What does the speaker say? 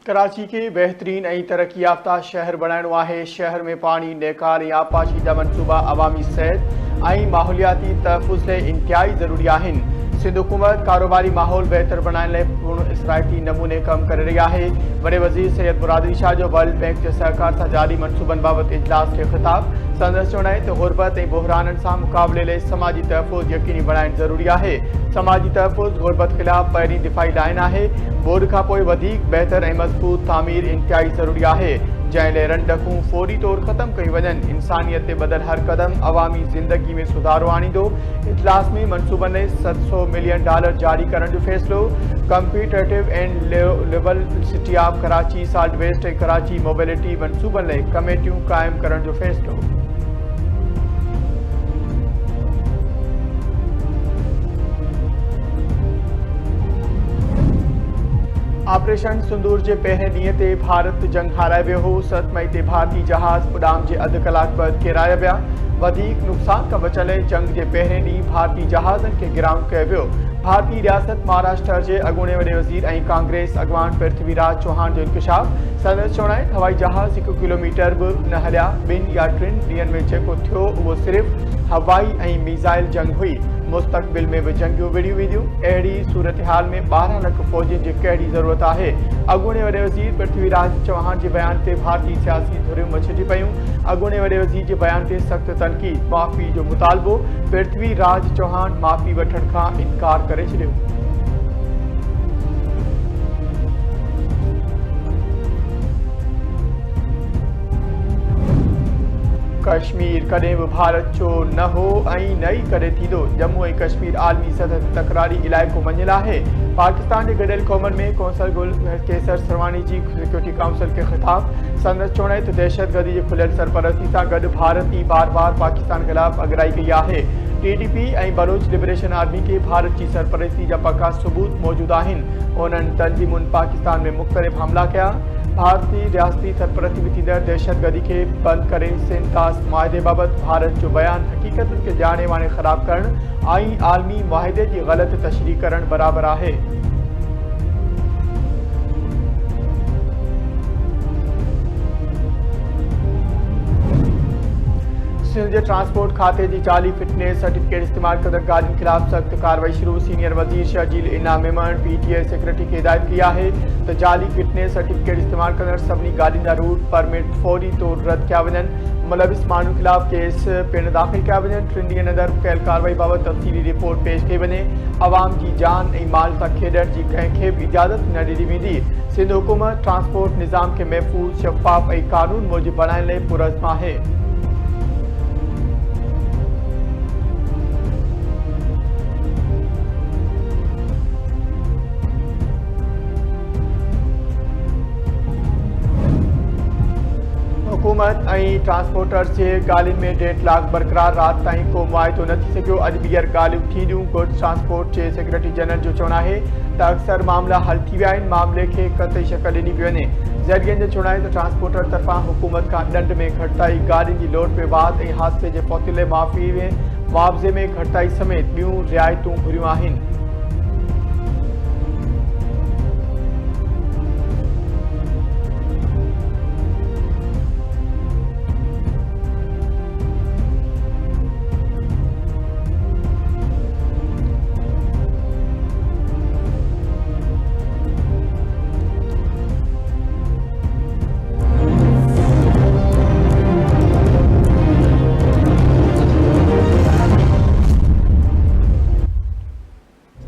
कराची के बेहतरीन ऐं तरक्की याफ्ता शहर बणाइणो आहे। शहर में पानी नेकाल ऐं आबपाशी जा मनसूबा अवामी सेहत ऐं माहौलियाती तहफ़ुज़ लाइ इंतिहाई ज़रूरी आहिनि। सिंध हुकूमत कारोबारी माहौल बेहतर बनाइण लाइ पूर्ण इसराइती नमूने कम करे रही आहे। वॾे वज़ीर सैयद मुरादरी शाह जो वर्ल्ड बैंक जे सहकार सां जारी मनसूबनि बाबति इजलास खे ख़िताब। संदसि चवणु आहे त ग़ुरबत ऐं बुहराननि सां मुक़ाबले लाइ समाजी तहफ़ुज़ यकीनी बणाइणु ज़रूरी आहे। समाजी तहफ़ुज़ ग़ुरबत ख़िलाफ़ पहिरीं दिफ़ाई लाइन आहे। बोर्ड खां पोइ वधीक बहितर ऐं मज़बूत तामीर इंतिहाई ज़रूरी आहे, जंहिं लाइ रंडकूं फौरी तौर ख़त्म कयूं वञनि। इंसानियत ते ॿधल हर क़दम अवामी ज़िंदगी में सुधारो आणींदो। इजलास में मनसूबनि लाइ $700 मिलियन जारी करण जो फ़ैसिलो। कम्पीटेटिव एंड लिवल city of Karachi solid waste and Karachi mobility मनसूबनि लाइ कमेटियूं क़ाइमु करण जो फ़ैसिलो। ऑपरेशन सिंदूर के पहिरें ॾींहं ते भारत जंग हाराए वियो हो। 7 मई ते भारतीय जहाज़ उड़ाम के अध कलाक बाद किराया विया। वधीक नुक़सान खां बचण लाइ जंग के पहिरें ॾींहुं भारतीय जहाज़नि खे गिराउंड कयो वियो। भारतीय रियासत महाराष्ट्र के अॻूणे वॾे वज़ीर ऐं कांग्रेस अॻवान पृथ्वीराज चौहान जो इंकशाफ। संदसि चवणु आहे त हवाई जहाज़ 1 किलोमीटर बि न हलिया। 2 या 3 ॾींहंनि में जेको थियो उहो सिर्फ़ हवाई ऐं मिसाइल जंग हुई। मुस्तक़बिल में भी जंगियूं विड़ियूं वेंदियूं। अहिड़ी सूरत हाल में 12 लाख फ़ौजियुनि जी कहिड़ी ज़रूरत आहे। अॻूणे वॾे वज़ीर पृथ्वीराज चौहान के बयान ते भारतीय सियासी धुरियूं मछिजी पयूं। अॻूणे वॾे वज़ीर के बयान ते सख़्त तनक़ीद, माफ़ी जो मुतालबो। पृथ्वीराज चौहान माफ़ी वठण खां इनकार करे छॾियो। कश्मीर कदें भी भारत जो न हो ऐं न ही कदें थींदो। जम्मू ऐं कश्मीर आलमी सतह ते तकरारी इलाइक़ो मञियलु आहे। पाकिस्तान के गॾियल क़ौमनि में कौंसल गुल कैसर सरवानी जी सिक्योरिटी काउंसिल के ख़िताब। संदसि चवणु आहे त दहशतगर्दी की खुलियल सरपरस्ती सां गॾु भारत ही बार बार पाकिस्तान ख़िलाफ़ अगराई कई आहे। TDP ऐं बलोच लिबरेशन आर्मी के भारत की सरपरस्ती जा पक्का सबूत मौजूद आहिनि। उन्हनि तंज़ीमुनि पाकिस्तान में मुख़्तलिफ़ हमला कया। भारतीय रियासती सरपरस्ती में थींदड़ दहशतगर्दी के बंद करे सेंतास माहिदे बाबत भारत जो बयान हकीकतुनि के जाने वाने ख़राब करण ऐं आलमी माहिदे की ग़लत तशरीह करण बराबर आहे। सिंध के ट्रांसपोर्ट खाते की जाली फिटनेस सर्टिफिकेट इस्तेमाल कंदड़ गाड़ियों खिलाफ सख्त कार्रवाई शुरू। सीनियर वजीर शर्जील इनाम मेमन PTA सेक्रेटरी की हिदायत की है तो जाली फिटनेस सर्टिफिकेट इस्तेमाल कंदड़ सभी गाड़ियों का रूट परमिट फौरी तौर रद्द किया वन। मुलविस मानू खिलाफ केस पिण दाख़िल किया वन। 3 ॾींहनि अंदर कयल कार्रवाई बाबत तफ़सीली रिपोर्ट पेश कई वञे। आवाम की जान और माल सां खेॾण जी कंहिंखे भी इजाज़त न ॾिनी वेंदी। सिंध हुकूमत ट्रांसपोर्ट निज़ाम के महफूज़, शफ़ाफ़ और कानून मूजिब बणाइण लाइ पुरज़्म है। हुकूमत ऐं ट्रांसपोर्टर्स के गालिन में डेडलॉक बरक़रार। रात ताईं को मुआइदो न थी सघियो। अॼु ॿीहर ॻाल्हियूं थींदियूं। गुड्स ट्रांसपोर्ट के सेक्रेटरी जनरल जो चवणु आहे त अक्सर मामला हल थी विया आहिनि। मामले खे क़तई शक्ल ॾिनी पई वञे। ज़रियनि जो चवणु आहे त ट्रांसपोर्टर तरफ़ां हुकूमत खां ॾंड में घटिताई, गाॾियुनि जी लोड पे वाध ऐं हादसे जे पहुतले मुआवज़े में घटिताई समेत ॿियूं रिआयतूं घुरियूं आहिनि।